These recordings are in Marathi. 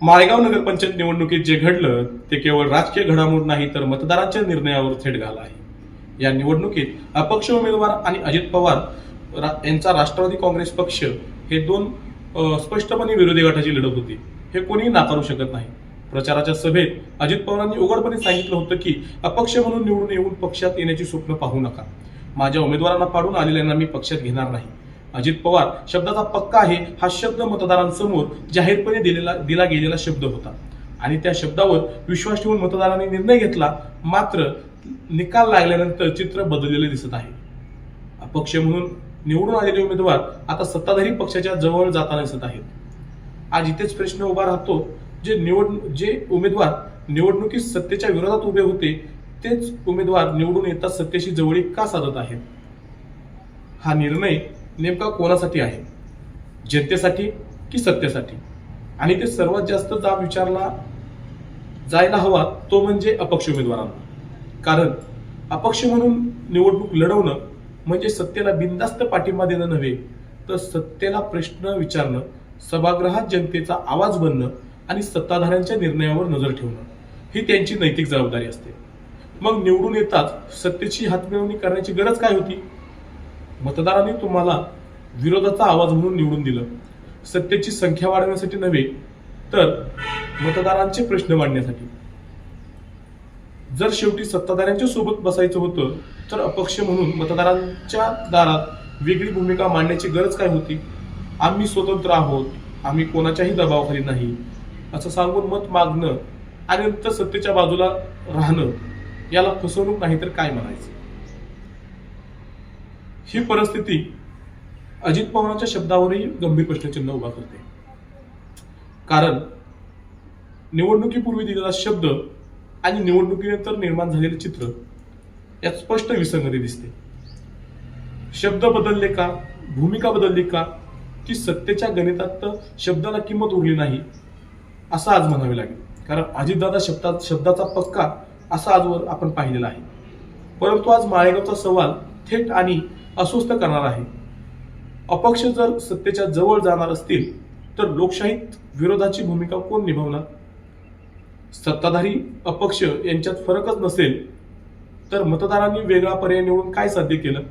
माळेगाव नगरपंचायत निवडणुकीत जे घडलं ते केवळ राजकीय घडामोड नाही तर मतदारांच्या निर्णयावर थेट घाला आहे। या निवडणुकीत अपक्ष उमेदवार आणि अजित पवार यांचा राष्ट्रवादी काँग्रेस पक्ष हे दोन स्पष्टपणे विरोधी गटाची लढत होती, हे कोणी नाकारू शकत नाही। प्रचाराच्या सभेत अजित पवारांनी उघडपणे सांगितलं होतं की अपक्ष म्हणून निवडून येऊन पक्षात येण्याची स्वप्न पाहू नका, माझ्या उमेदवारांना पाडून आलेल्यांना मी पक्षात घेणार नाही। अजित पवार शब्दाचा पक्का आहे हा शब्द मतदारांसमोर जाहीरपणे दिला गेलेला शब्द होता आणि त्या शब्दावर विश्वास ठेवून मतदारांनी निर्णय घेतला। मात्र निकाल लागल्यानंतर चित्र बदललेले दिसत आहे। अपक्ष म्हणून निवडून आलेले उमेदवार आता सत्ताधारी पक्षाच्या जवळ जाताना दिसत आहेत। आज इथेच प्रश्न उभा राहतो, जे उमेदवार निवडणुकीत सत्तेच्या विरोधात उभे होते तेच उमेदवार निवडून येतात सत्तेशी जवळीक का साधत आहेत? हा निर्णय नेमका कोणासाठी आहे, जनतेसाठी की सत्तेसाठी? आणि ते सर्वात जास्त जाब विचारला जायला हवा तो म्हणजे अपक्ष उमेदवारांना। कारण अपक्ष म्हणून निवडणूक लढवणं म्हणजे सत्तेला बिनधास्त पाठिंबा देणं नव्हे, तर सत्तेला प्रश्न विचारणं, सभागृहात जनतेचा आवाज बनणं आणि सत्ताधाऱ्यांच्या निर्णयावर नजर ठेवणं ही त्यांची नैतिक जबाबदारी असते। मग निवडून येताच सत्तेची हातमिळवणी करण्याची गरज काय होती? मतदारांनी तुम्हाला विरोधाचा आवाज म्हणून निवडून दिलं, सत्तेची संख्या वाढवण्यासाठी नव्हे तर मतदारांचे प्रश्न मांडण्यासाठी। जर शेवटी सत्ताधाऱ्यांच्या सोबत बसायचं होतं तर अपक्ष म्हणून मतदारांच्या दारात वेगळी भूमिका मांडण्याची गरज काय होती? आम्ही स्वतंत्र आहोत, आम्ही कोणाच्याही दबावाखाली नाही असं सांगून मत मागणं आणि नंतर सत्तेच्या बाजूला राहणं याला फसवणूक नाही तर काय म्हणायचं? ही परिस्थिती अजित पवारांच्या शब्दावरही गंभीर प्रश्नचिन्ह उभा करते। कारण निवडणुकीपूर्वी दिलेला शब्द आणि निवडणुकीनंतर निर्माण झालेले चित्र यात स्पष्ट विसंगती दिसते। शब्द बदलले का, भूमिका बदलली का, की सत्तेच्या गणितात शब्दाला किंमत उरली नाही असं आज म्हणावे लागेल। कारण अजितदादा शब्दाचा पक्का असा आजवर आपण पाहिलेला आहे। परंतु आज माळेगावचा सवाल थेट आणि अस्वस्थ करणार आहे। अपक्ष जर सत्तेच्या जवळ जाणार असतील तर लोकशाहीत विरोधाची भूमिका कोण निभावणार? सत्ताधारी अपक्ष यांच्यात फरकच नसेल तर मतदारांनी वेगळा पर्याय निवडून काय साध्य केलं?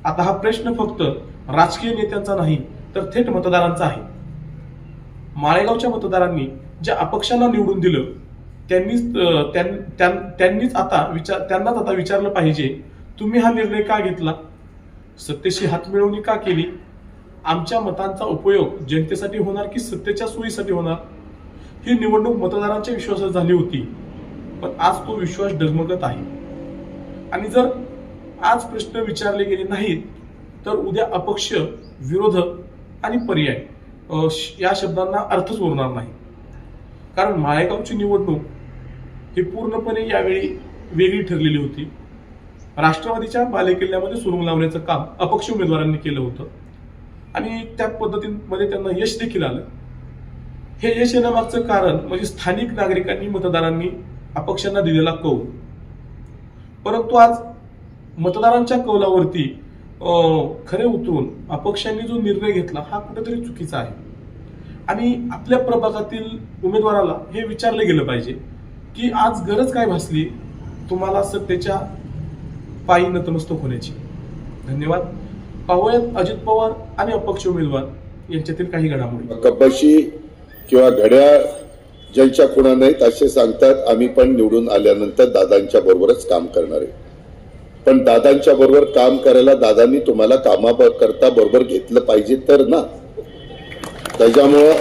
आता हा प्रश्न फक्त राजकीय नेत्यांचा नाही तर थेट मतदारांचा आहे। माळेगावच्या मतदारांनी ज्या अपक्षांना निवडून दिलं त्यांनाच आता विचारलं पाहिजे, तुम्ही हा निर्णय का घेतला? सत्तेशी हातमिळवणी का केली? आमच्या मतांचा उपयोग जनतेसाठी होणार की सत्तेच्या सोयीसाठी होणार? ही निवडणूक मतदारांच्या विश्वासात झाली होती, पण आज तो विश्वास डगमगत आहे। आणि जर आज प्रश्न विचारले गेले नाहीत तर उद्या अपक्ष, विरोधक आणि पर्याय या शब्दांना अर्थच उरणार नाही। कारण माळेगावची निवडणूक ही पूर्णपणे यावेळी वेगळी ठरलेली होती। राष्ट्रवादीच्या बालेकिल्ल्यामध्ये सुरुंग लावण्याचं काम अपक्ष उमेदवारांनी केलं होतं आणि त्या पद्धतीमध्ये त्यांना यश देखील आलं। हे यश येण्यामागचं कारण म्हणजे स्थानिक नागरिकांनी, मतदारांनी अपक्षांना दिलेला कौल। परंतु आज मतदारांच्या कौलावरती खरे उतरून अपक्षांनी जो निर्णय घेतला हा कुठेतरी चुकीचा आहे। आणि आपल्या प्रभागातील उमेदवाराला हे विचारलं गेलं पाहिजे की आज गरज काय भासली तुम्हाला सत्तेच्या पायी नतमस्तक होण्याची? धन्यवाद। पाहूयात अजित पवार आणि अपक्ष उमेदवार यांच्यातील काही घडामोडी। कपाशी किंवा घड्याळ ज्यांच्या खुणा नाहीत असे सांगतात, आम्ही पण निवडून आल्यानंतर दादांच्या बरोबरच काम करणार आहे। पण दादांच्या बरोबर काम करायला दादांनी तुम्हाला कामाकरता बरोबर घेतलं पाहिजे तर ना। त्याच्यामुळं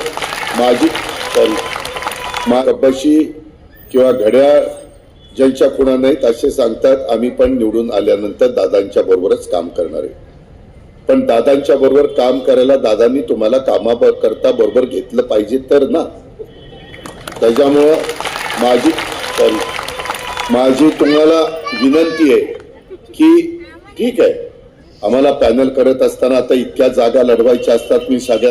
कपाशी किंवा घड्याळ ज्यांच्या खुणा नाहीत असे सांगतात, आम्ही पण निवडून आल्यानंतर दादांच्या बरोबरच काम करणार आहे। पण दादांच्या बरोबर काम करायला दादांनी तुम्हाला कामाकरता बरोबर घेतलं पाहिजे तर ना। त्याच्यामुळं माझी तुम्हाला विनंती आहे की ठीक आहे, आम्हाला पॅनल करत असताना आता इतक्या जागा लढवायच्या असतात, मी सगळ्या